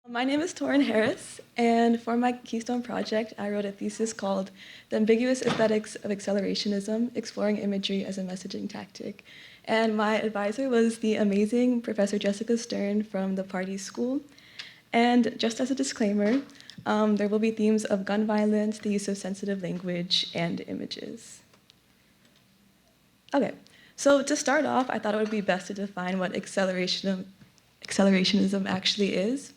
My name is Torin Harris, and for my Keystone project, I wrote a thesis called The Ambiguous Aesthetics of Accelerationism, Exploring Imagery as a Messaging Tactic. And my advisor was the amazing Professor Jessica Stern from the Party School. And just as a disclaimer, there will be themes of gun violence, the use of sensitive language, and images. Okay, so to start off, I thought it would be best to define what accelerationism actually is.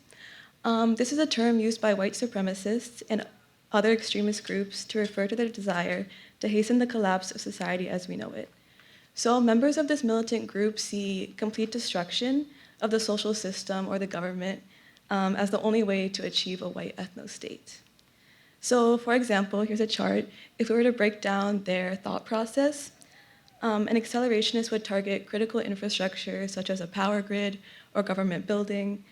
This is a term used by white supremacists and other extremist groups to refer to their desire to hasten the collapse of society as we know it. So members of this militant group see complete destruction of the social system or the government as the only way to achieve a white ethno-state. So for example, here's a chart. If we were to break down their thought process, an accelerationist would target critical infrastructure such as a power grid or government building,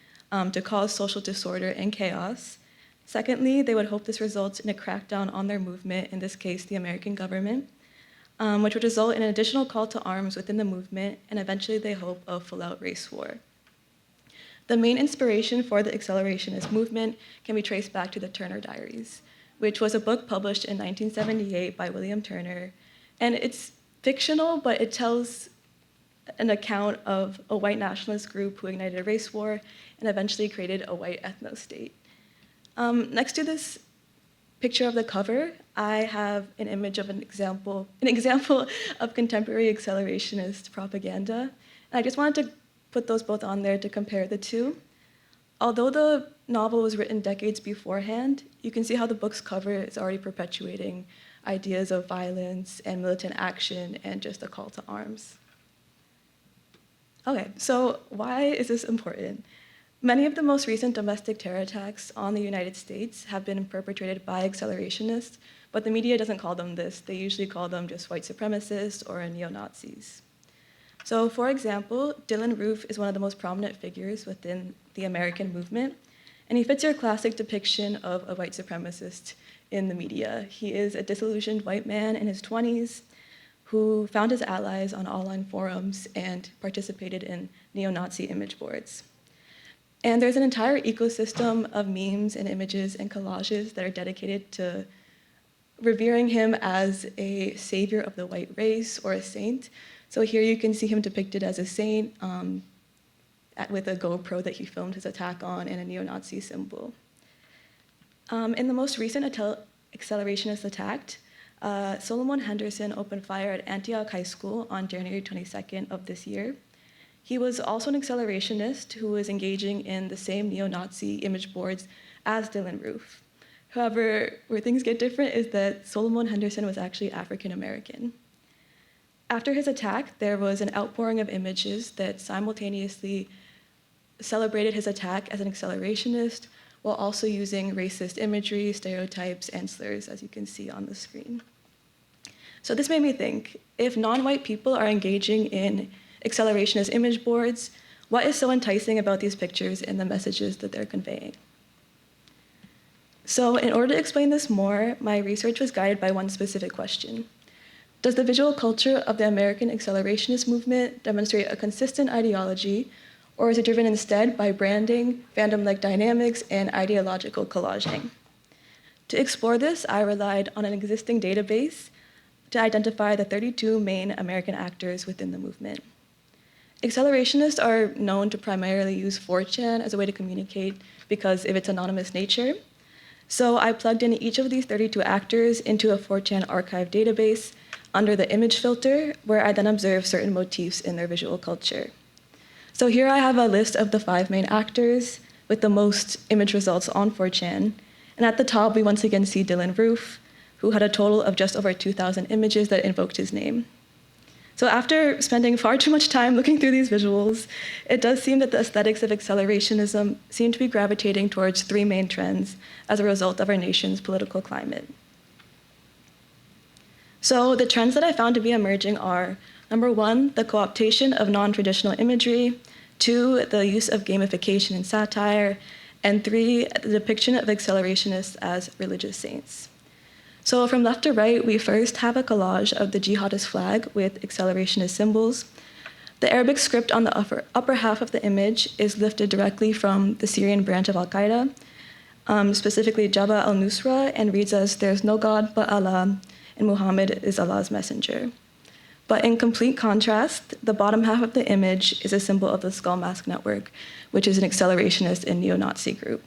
to cause social disorder and chaos. Secondly, they would hope this results in a crackdown on their movement, in this case, the American government, which would result in an additional call to arms within the movement, and eventually they hope a full-out race war. The main inspiration for the accelerationist movement can be traced back to the Turner Diaries, which was a book published in 1978 by William Turner. And it's fictional, but it tells an account of a white nationalist group who ignited a race war and eventually created a white ethno-state. Next to this picture of the cover, I have an image of an example of contemporary accelerationist propaganda. And I just wanted to put those both on there to compare the two. Although the novel was written decades beforehand, you can see how the book's cover is already perpetuating ideas of violence and militant action and just a call to arms. Okay, so why is this important? Many of the most recent domestic terror attacks on the United States have been perpetrated by accelerationists, but the media doesn't call them this. They usually call them just white supremacists or neo-Nazis. So for example, Dylann Roof is one of the most prominent figures within the American movement, and he fits your classic depiction of a white supremacist in the media. He is a disillusioned white man in his 20s, who found his allies on online forums and participated in neo-Nazi image boards. And there's an entire ecosystem of memes and images and collages that are dedicated to revering him as a savior of the white race or a saint. So here you can see him depicted as a saint with a GoPro that he filmed his attack on and a neo-Nazi symbol. In the most recent accelerationist attack, Solomon Henderson opened fire at Antioch High School on January 22nd of this year. He was also an accelerationist who was engaging in the same neo-Nazi image boards as Dylann Roof. However, where things get different is that Solomon Henderson was actually African American. After his attack, there was an outpouring of images that simultaneously celebrated his attack as an accelerationist, while also using racist imagery, stereotypes, and slurs, as you can see on the screen. So this made me think, if non-white people are engaging in accelerationist image boards, what is so enticing about these pictures and the messages that they're conveying? So in order to explain this more, my research was guided by one specific question. Does the visual culture of the American accelerationist movement demonstrate a consistent ideology, or is it driven instead by branding, fandom-like dynamics, and ideological collaging? To explore this, I relied on an existing database to identify the 32 main American actors within the movement. Accelerationists are known to primarily use 4chan as a way to communicate because of its anonymous nature. So I plugged in each of these 32 actors into a 4chan archive database under the image filter, where I then observed certain motifs in their visual culture. So here I have a list of the 5 main actors with the most image results on 4chan. And at the top, we once again see Dylann Roof, who had a total of just over 2,000 images that invoked his name. So after spending far too much time looking through these visuals, it does seem that the aesthetics of accelerationism seem to be gravitating towards 3 main trends as a result of our nation's political climate. So the trends that I found to be emerging are, number 1, the co-optation of non-traditional imagery, 2, the use of gamification and satire, and 3, the depiction of accelerationists as religious saints. So from left to right, we first have a collage of the jihadist flag with accelerationist symbols. The Arabic script on the upper half of the image is lifted directly from the Syrian branch of Al-Qaeda, specifically Jabha al-Nusra, and reads as, "There's no God but Allah, and Muhammad is Allah's messenger." But in complete contrast, the bottom half of the image is a symbol of the Skull Mask Network, which is an accelerationist and neo-Nazi group.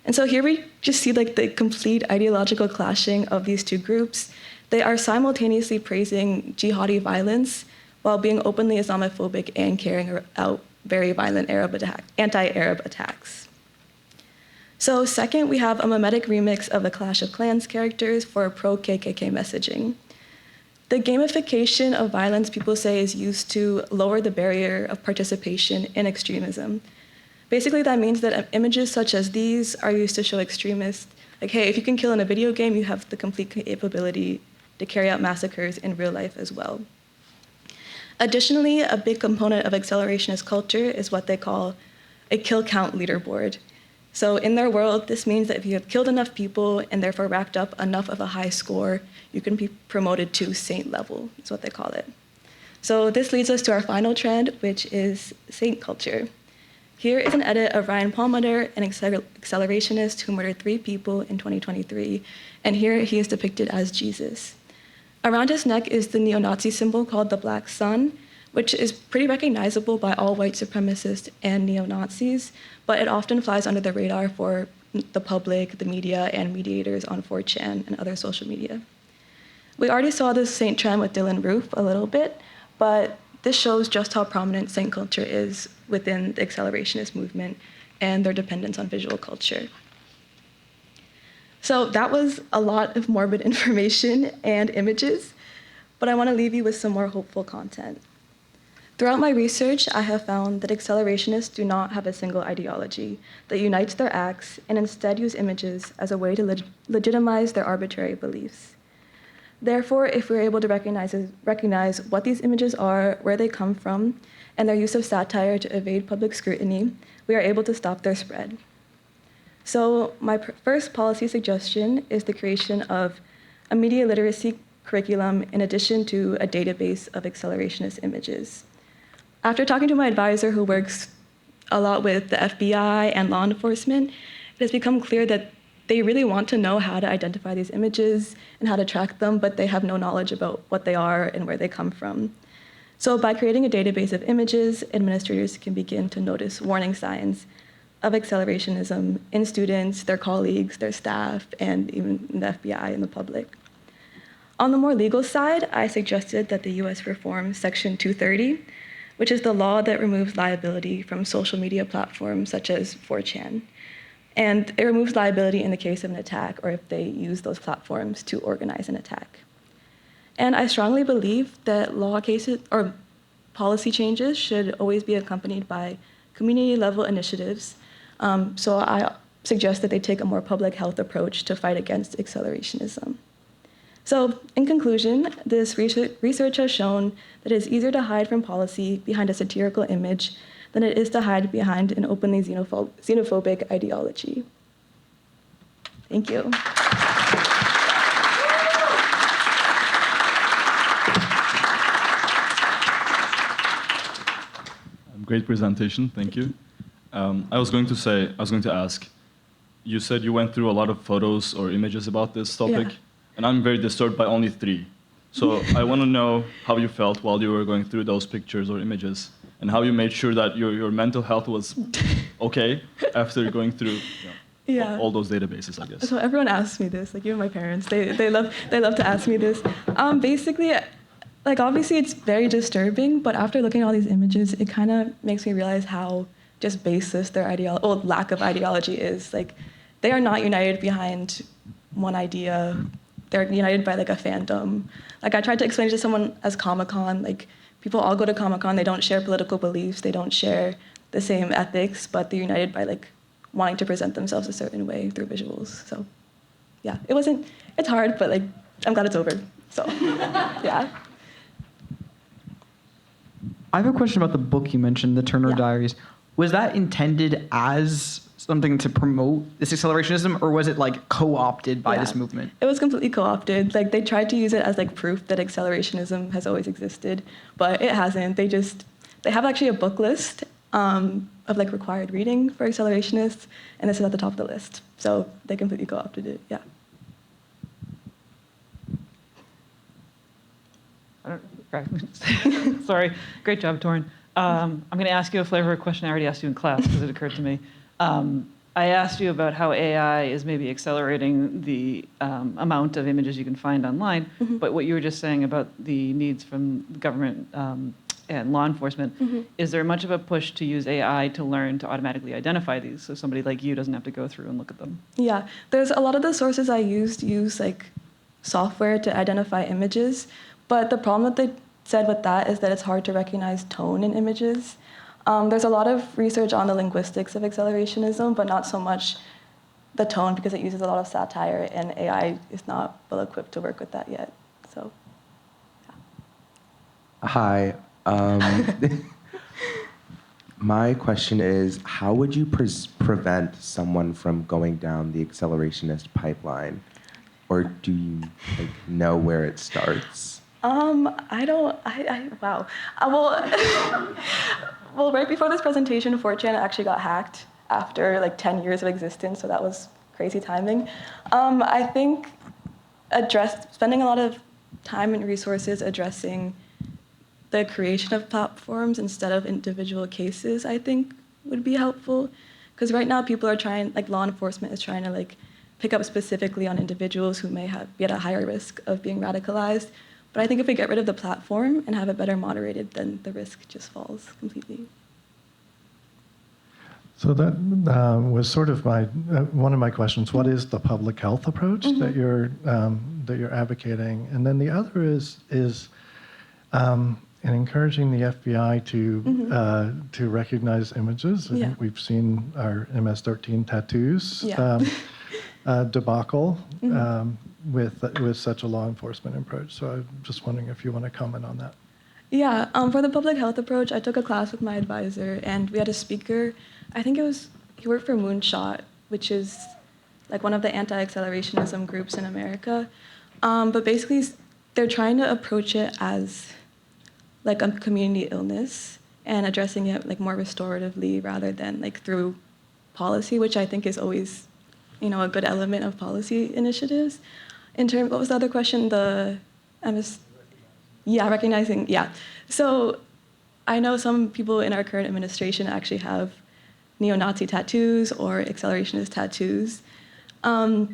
And so here we just see like the complete ideological clashing of these two groups. They are simultaneously praising jihadi violence while being openly Islamophobic and carrying out very violent anti-Arab attacks. So second, we have a mimetic remix of the Clash of Clans characters for pro-KKK messaging. The gamification of violence, people say, is used to lower the barrier of participation in extremism. Basically, that means that images such as these are used to show extremists, like, hey, if you can kill in a video game, you have the complete capability to carry out massacres in real life as well. Additionally, a big component of accelerationist culture is what they call a kill count leaderboard. So in their world, this means that if you have killed enough people and therefore racked up enough of a high score, you can be promoted to saint level, is what they call it. So this leads us to our final trend, which is saint culture. Here is an edit of Ryan Palmater, an accelerationist who murdered 3 people in 2023, and here he is depicted as Jesus. Around his neck is the neo-Nazi symbol called the Black Sun, which is pretty recognizable by all white supremacists and neo-Nazis, but it often flies under the radar for the public, the media, and mediators on 4chan and other social media. We already saw this saint trend with Dylan Roof a little bit, but this shows just how prominent saint culture is within the accelerationist movement and their dependence on visual culture. So that was a lot of morbid information and images, but I want to leave you with some more hopeful content. Throughout my research, I have found that accelerationists do not have a single ideology that unites their acts and instead use images as a way to legitimize their arbitrary beliefs. Therefore, if we're able to recognize what these images are, where they come from, and their use of satire to evade public scrutiny, we are able to stop their spread. So my first policy suggestion is the creation of a media literacy curriculum in addition to a database of accelerationist images. After talking to my advisor, who works a lot with the FBI and law enforcement, it has become clear that they really want to know how to identify these images and how to track them, but they have no knowledge about what they are and where they come from. So by creating a database of images, administrators can begin to notice warning signs of accelerationism in students, their colleagues, their staff, and even in the FBI and the public. On the more legal side, I suggested that the US reform Section 230, which is the law that removes liability from social media platforms such as 4chan. And it removes liability in the case of an attack or if they use those platforms to organize an attack. And I strongly believe that law cases or policy changes should always be accompanied by community-level initiatives. So I suggest that they take a more public health approach to fight against accelerationism. So in conclusion, this research has shown that it is easier to hide from policy behind a satirical image than it is to hide behind an openly xenophobic ideology. Thank you. Great presentation, thank you. I was going to ask, you said you went through a lot of photos or images about this topic, Yeah. and I'm very disturbed by only 3. So I want to know how you felt while you were going through those pictures or images, and how you made sure that your mental health was okay after going through all those databases, I guess. So everyone asks me this, like even my parents, they love to ask me this. Basically, like obviously it's very disturbing, but after looking at all these images, it kind of makes me realize how just baseless their lack of ideology is. Like they are not united behind one idea. They're united by like a fandom. Like I tried to explain to someone as Comic-Con, like people all go to Comic-Con, they don't share political beliefs, they don't share the same ethics, but they're united by like wanting to present themselves a certain way through visuals. So yeah, it's hard, but like I'm glad it's over. So yeah. I have a question about the book you mentioned, the Turner Yeah. Diaries. Was that intended as something to promote this accelerationism, or was it like co-opted by this movement? It was completely co-opted. Like they tried to use it as like proof that accelerationism has always existed, but it hasn't. They have actually a book list of like required reading for accelerationists, and this is at the top of the list. So they completely co-opted it. Yeah. Sorry, great job, Torin. I'm going to ask you a flavor of question I already asked you in class because it occurred to me. I asked you about how AI is maybe accelerating the amount of images you can find online, but what you were just saying about the needs from the government and law enforcement, is there much of a push to use AI to learn to automatically identify these so somebody like you doesn't have to go through and look at them? Yeah, there's a lot of the sources I used use like software to identify images, but the problem that they said with that is that it's hard to recognize tone in images. There's a lot of research on the linguistics of accelerationism, but not so much the tone because it uses a lot of satire, and AI is not well equipped to work with that yet. So, yeah. Hi. My question is, how would you prevent someone from going down the accelerationist pipeline? Or do you know where it starts? Wow. Well, right before this presentation, 4chan actually got hacked after like 10 years of existence, so that was crazy timing. I think spending a lot of time and resources addressing the creation of platforms instead of individual cases, I think would be helpful. Because right now people are trying, like law enforcement is trying to like pick up specifically on individuals who may be at a higher risk of being radicalized. But I think if we get rid of the platform and have it better moderated, then the risk just falls completely. So that was sort of one of my questions. What is the public health approach that you're advocating? And then the other is in encouraging the FBI to recognize images. I think we've seen our MS-13 tattoos debacle with such a law enforcement approach. So I'm just wondering if you want to comment on that. Yeah, for the public health approach, I took a class with my advisor, and we had a speaker. I think he worked for Moonshot, which is like one of the anti-accelerationism groups in America. But basically, they're trying to approach it as like a community illness and addressing it like more restoratively rather than like through policy, which I think is always, a good element of policy initiatives. What was the other question? Recognizing. So I know some people in our current administration actually have neo-Nazi tattoos or accelerationist tattoos. I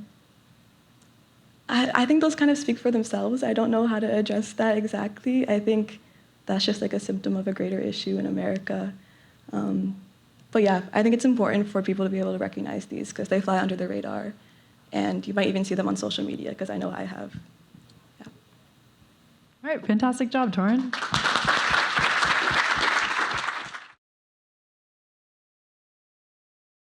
think those kind of speak for themselves. I don't know how to address that exactly. I think that's just like a symptom of a greater issue in America. But yeah, I think it's important for people to be able to recognize these because they fly under the radar. And you might even see them on social media because I know I have. Yeah. All right, fantastic job, Torin.